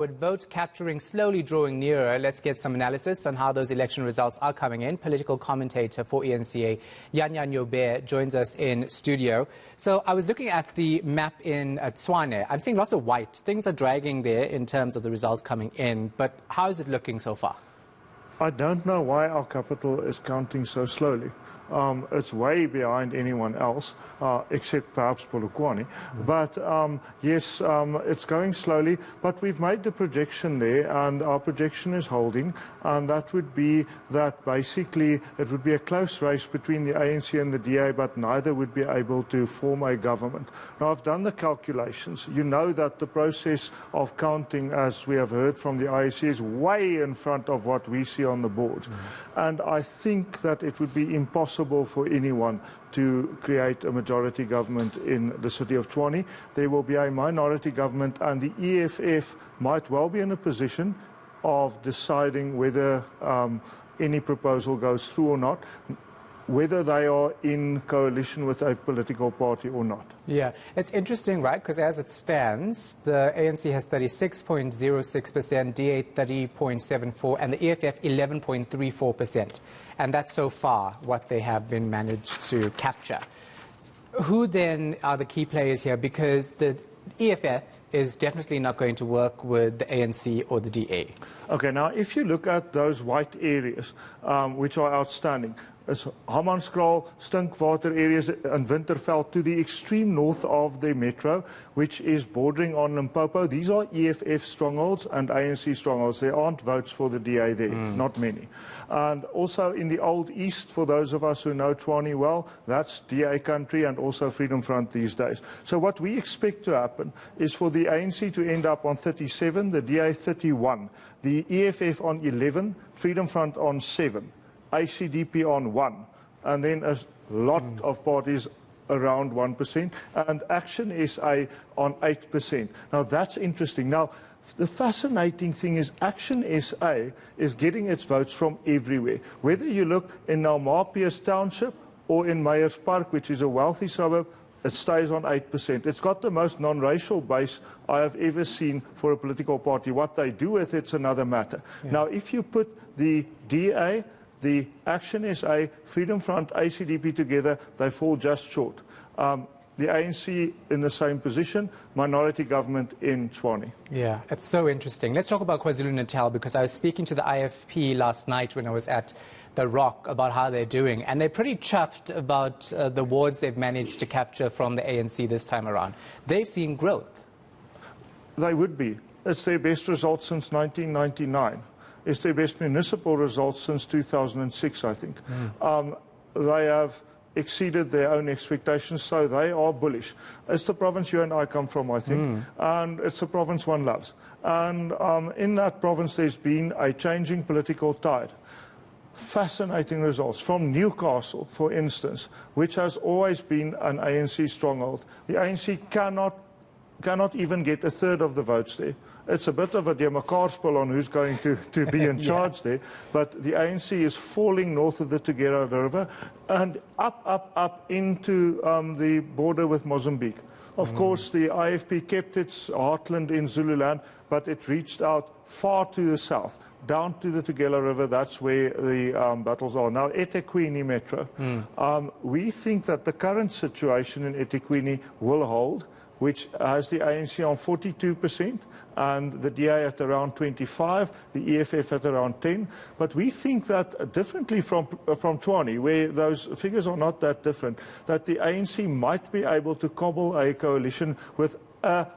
With vote capturing slowly drawing nearer, let's get some analysis on how those election results are coming in. Political commentator for eNCA, Jan-Jan Joubert, joins us in studio. So I was looking at the map in Tshwane. I'm seeing lots of white. Things are dragging there in terms of the results coming in. But how is it looking so far? I don't know why our capital is counting so slowly. It's way behind anyone else, except perhaps Polokwane. But yes, it's going slowly. But we've made the projection there, and our projection is holding. And that would be that basically it would be a close race between the ANC and the DA, but neither would be able to form a government. Now, I've done the calculations. You know that the process of counting, as we have heard from the IEC, is way in front of what we see on the boards. And I think that it would be impossible for anyone to create a majority government in the city of Tshwane. There will be a minority government, and the EFF might well be in a position of deciding whether any proposal goes through or not, whether they are in coalition with a political party or not. Yeah, it's interesting, right? Because as it stands, the ANC has 36.06%, DA 30.74%, and the EFF 11.34%. And that's so far what they have been managed to capture. Who then are the key players here? Because the EFF is definitely not going to work with the ANC or the DA. Okay, now if you look at those white areas, which are outstanding, it's Hammanskraal, Stinkwater areas and Winterveld to the extreme north of the metro, which is bordering on Limpopo. These are EFF strongholds and ANC strongholds. There aren't votes for the DA there, not many. And also in the Old East, for those of us who know Tshwane well, that's DA country and also Freedom Front these days. So what we expect to happen is for the ANC to end up on 37, the DA 31, the EFF on 11, Freedom Front on 7. ICDP on 1, and then a lot of parties around 1%, and Action SA on 8%. Now, that's interesting. Now, the fascinating thing is Action SA is getting its votes from everywhere. Whether you look in Naumapius Township or in Meyers Park, which is a wealthy suburb, it stays on 8%. It's got the most non-racial base I have ever seen for a political party. What they do with it's another matter. Yeah. Now, if you put the DA, the Action SA, Freedom Front, ACDP together, they fall just short. The ANC in the same position, minority government in Tshwane. Yeah, it's so interesting. Let's talk about KwaZulu-Natal, because I was speaking to the IFP last night when I was at the Rock about how they're doing, and they're pretty chuffed about the wards they've managed to capture from the ANC this time around. They've seen growth. They would be. It's their best result since 1999. It's their best municipal results since 2006, I think. They have exceeded their own expectations, so they are bullish. It's the province you and I come from, I think, and it's a province one loves. And in that province, there's been a changing political tide. Fascinating results from Newcastle, for instance, which has always been an ANC stronghold. The ANC cannot even get a third of the votes there. It's a bit of a demarcaarspel on who's going to be in charge there. But the ANC is falling north of the Tugela River and up into the border with Mozambique. Of course, the IFP kept its heartland in Zululand, but it reached out far to the south, down to the Tugela River. That's where the battles are. Now, eThekwini Metro. We think that the current situation in eThekwini will hold, which has the ANC on 42% and the DA at around 25%, the EFF at around 10%. But we think that differently from Tshwane, where those figures are not that different, that the ANC might be able to cobble a coalition with a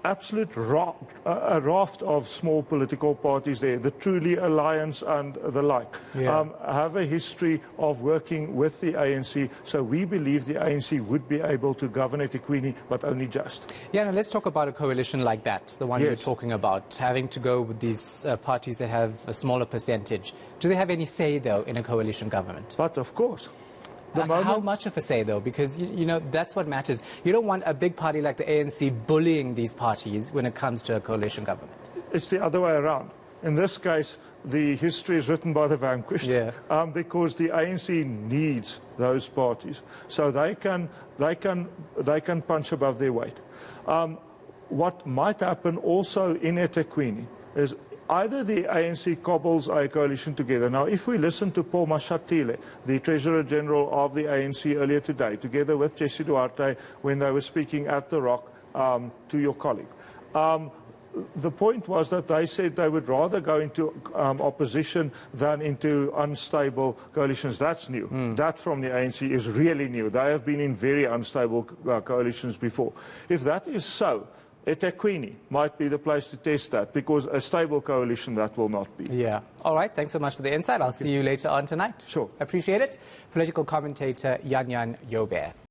absolute raft of small political parties there, the Truly Alliance and the like, have a history of working with the ANC. So we believe the ANC would be able to govern eThekwini, but only just. Yeah, now let's talk about a coalition like that, the one you're talking about, having to go with these parties that have a smaller percentage. Do they have any say, though, in a coalition government? But of course. How much of a say, though? Because, you know, that's what matters. You don't want a big party like the ANC bullying these parties when it comes to a coalition government. It's the other way around. In this case, the history is written by the vanquished, because the ANC needs those parties, so they can punch above their weight. what might happen also in eThekwini is either the ANC cobbles a coalition together. Now, if we listen to Paul Mashatile, the Treasurer General of the ANC earlier today, together with Jesse Duarte, when they were speaking at The Rock to your colleague, the point was that they said they would rather go into opposition than into unstable coalitions. That's new. That from the ANC is really new. They have been in very unstable coalitions before. If that is so, eThekwini might be the place to test that, because a stable coalition that will not be. Yeah. All right. Thanks so much for the insight. I'll see you later on tonight. Sure. Appreciate it. Political commentator Jan-Jan Joubert.